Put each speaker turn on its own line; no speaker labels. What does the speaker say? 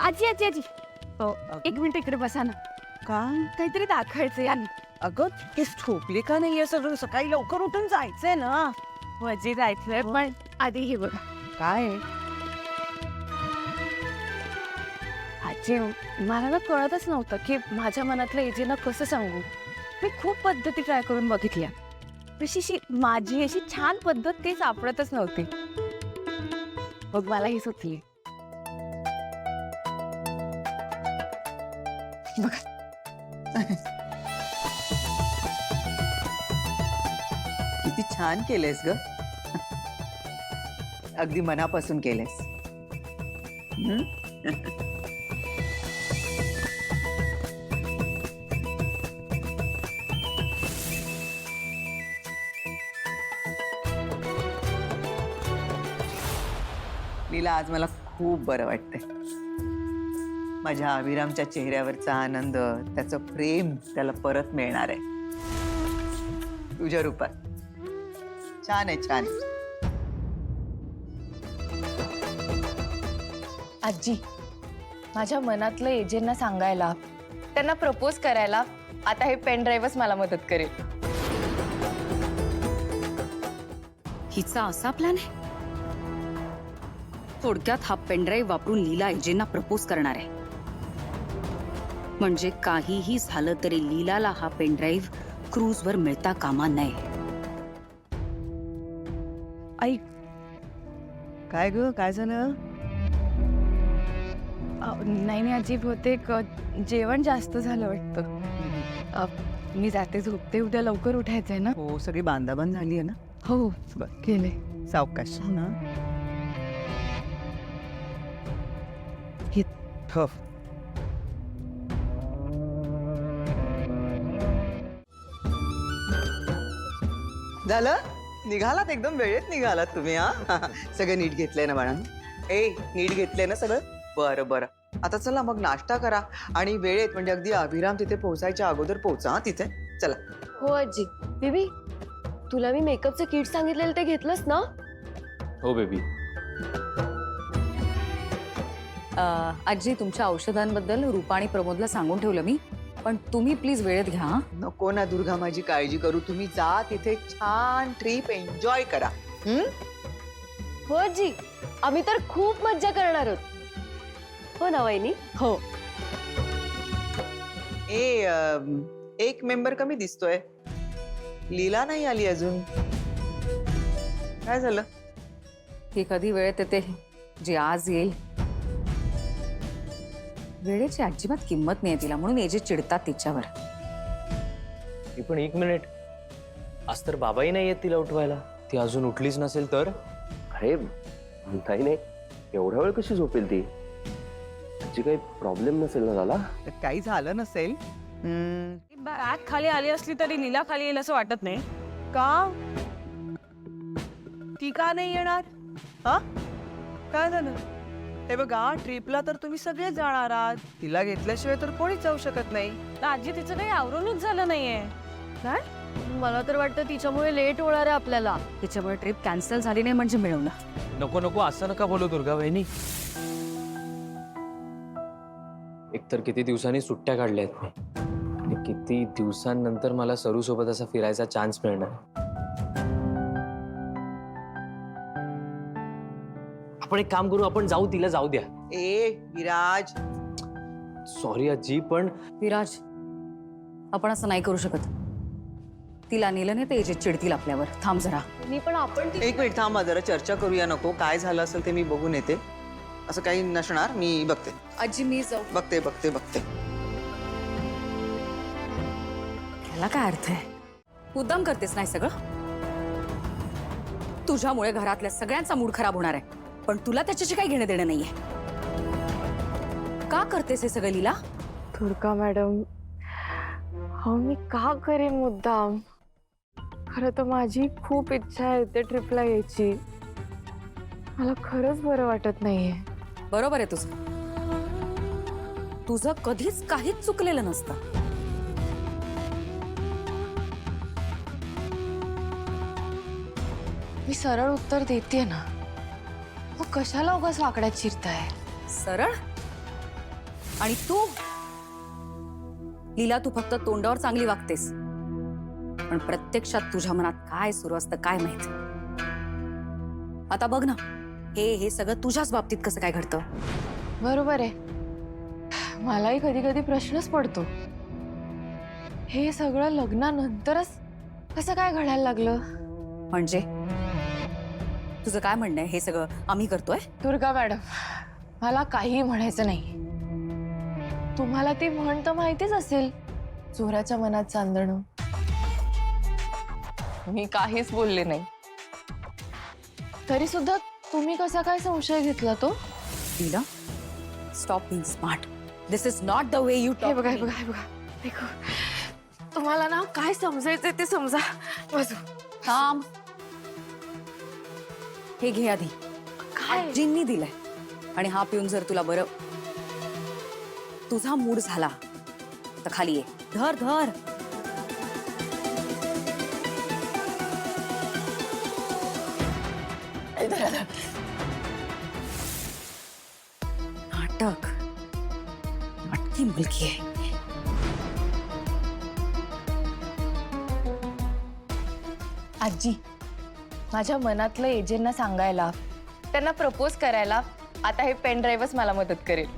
आजी आजी आजी हो एक मिनिट इकडे बसा ना.
काय
काहीतरी दाखवायचं या ना.
अगं हे झोपली का नाहीये सगळं सकाळी लवकर उठून जायचंय ना.
हो आजी जायचंय पण आधी हे बघा.
काय
आजी मला ना कळतच नव्हतं की माझ्या मनातलं एजेना कसं सांगू. मी खूप पद्धती ट्राय करून बघितल्या. अशी माझी अशी छान पद्धत काही सापडतच नव्हती. मग मला ही सुचली.
किती छान केलंयस ग. अगदी मनापासून केलंयस. लीला आज मला खूप बरं वाटतंय. माझ्या अभिरामच्या चेहऱ्यावरचा आनंद त्याचं प्रेम त्याला परत मिळणार आहे तुझ्या रूपात. छान आहे छान.
आजी माझ्या मनातलं एजेंना सांगायला त्यांना प्रपोज करायला आता हे पेन ड्राईव्हच मला मदत करेल.
हिचा असा प्लॅन आहे. थोडक्यात हा पेनड्राईव्ह वापरून लीला एजेंना प्रपोज करणार आहे. म्हणजे काहीही झालं तरी लीलाला हा पेनड्राईव्ह क्रूजवर मिळता कामा नये.
ऐक काय ग काय झालं.
नाही नाही आजी बहुतेक जेवण जास्त झालं वाटतं. मी जाते झोपते. उद्या लवकर उठायचंय ना.
हो सगळी बांधाबांध झाली आहे ना.
हो
बरं
केले.
सावकाश ना. हो झालं. निघालात एकदम वेळेत निघालात तुम्ही. हा सगळं नीट घेतलंय ना बाळांनो. ए नीट घेतलंय ना सगळं. बरं बरं आता चला मग नाश्ता करा आणि वेळेत म्हणजे अगदी अभिराम तिथे पोहोचायच्या अगोदर पोहोचा. हा तिथे चला.
हो आजी. बेबी तुला मी मेकअपचं किट सांगितलेलं ते घेतलंस ना.
हो बेबी.
आजी तुमच्या औषधांबद्दल रूपा आणि प्रमोदला सांगून ठेवलं मी. पण तुम्ही प्लीज वेळेत घ्या. हा?
नको ना दुर्गा माझी काळजी करू. तुम्ही जा तिथे छान ट्रिप एन्जॉय करा.
हो आजी आम्ही तर खूप मज्जा करणार आहोत. हो ना वहिनी.
हो.
एक मेंबर कमी दिसतोय. लीला नाही आली अजून. काय झालं.
ती कधी वेळेत येते जी आज येईल. वेळेची अजिबात किंमत नाही तिला म्हणून एजे चिडतात तिच्यावर.
पण एक मिनिट. आज तर बाबाही नाही येत तिला उठवायला. ती अजून उठलीच नसेल तर.
अरे नाही नाही एवढा वेळ कशी झोपेल ती. आजी काही प्रॉब्लेम नसेल ना झाला.
काही झालं नसेल.
आत खाली आली असली तरी लीला खाली येईल असं वाटत नाही
का. ती का नाही येणार. हा काय झालं. हे बघा ट्रिपला तर तुम्ही सगळे जाणार आहात. तिला घेतल्याशिवाय तर कोणीच जाऊ शकत नाही.
आजी तिचं काही आवरूनच झालं नाहीये.
काय मला तर वाटतं तिच्यामुळे लेट होणार आहे आपल्याला.
तिच्यामुळे ट्रिप कॅन्सल झाली नाही म्हणजे मिळवणं.
नको नको असं नका बोलू दुर्गा वहिनी. एकतर किती दिवसांनी सुट्ट्या काढल्यात मी आणि किती दिवसांनंतर मला सरू सोबत असा फिरायचा चान्स मिळणार. आपण एक काम करू. आपण जाऊ. तिला जाऊ द्या.
ए विराज.
सॉरी आजी पण
विराज आपण असं नाही करू शकत. तिला नेलं नाही ते एजे चिडतील आपल्यावर. थांब जरा.
मी पण आपण
एक मिनिट थांबा जरा चर्चा करूया. नको काय झालं असेल ते मी बघून येते. असं काही नसणार. मी बघते.
आजी मी जाऊ.
बघते बघते बघते.
याला काय अर्थ आहे. मुद्दाम करतेस नाही सगळं. तुझ्यामुळे घरातल्या सगळ्यांचा मूड खराब होणार आहे. पण तुला त्याच्याशी काही घेणं देणं नाहीये. का करतेस हे सगळं लीला.
दुर्गा मॅडम हो मी का करेन मुद्दाम. खरं तर माझी खूप इच्छा आहे त्या ट्रिपला यायची. मला खरंच बरं वाटत नाहीये.
बरोबर आहे तुझं. तुझं कधीच काहीच चुकलेलं नसतं.
मी सरळ उत्तर देते ना. मग कशाला उगाच वाकड्यात चिरताय.
सरळ आणि तू लीला, तू फक्त तोंडावर चांगली वागतेस, पण प्रत्यक्षात तुझ्या मनात काय सुरू असतं काय माहिती. आता बघ ना, हे सगळं तुझ्याच बाबतीत कसं काय घडतं.
बरोबर आहे. मलाही कधी कधी प्रश्नच पडतो, हे सगळं लग्नानंतरच कसं काय घडायला लागलं.
म्हणजे तुझं काय म्हणणं आहे, हे सगळं आम्ही करतोय?
दुर्गा मॅडम, मला काही म्हणायचं नाही. तुम्हाला ती म्हण तर माहितीच असेल, चोराच्या मनात चांदणं. मी काहीच बोलले नाही, तरी सुद्धा तुम्ही कसा काय संशय घेतला तो?
Leela, stop being smart. This is not the way you
हे
टॉक.
बघा, हे बघा, हे बघा. देखो, तुम्हाला ना काय समजायचंय ते समजा. बसू.
थांब, हे घे आधी.
काय?
आजींनी दिलंय आणि हा पिऊन जर तुला बरं तुझा मूड झाला तर खाली ये. धर धर. नाटक, नाटकी मुलगी आहे.
आजी, माझ्या मनातलं एजेंना सांगायला, त्यांना प्रपोज करायला आता हे पेन ड्राईव्हच मला मदत करेल.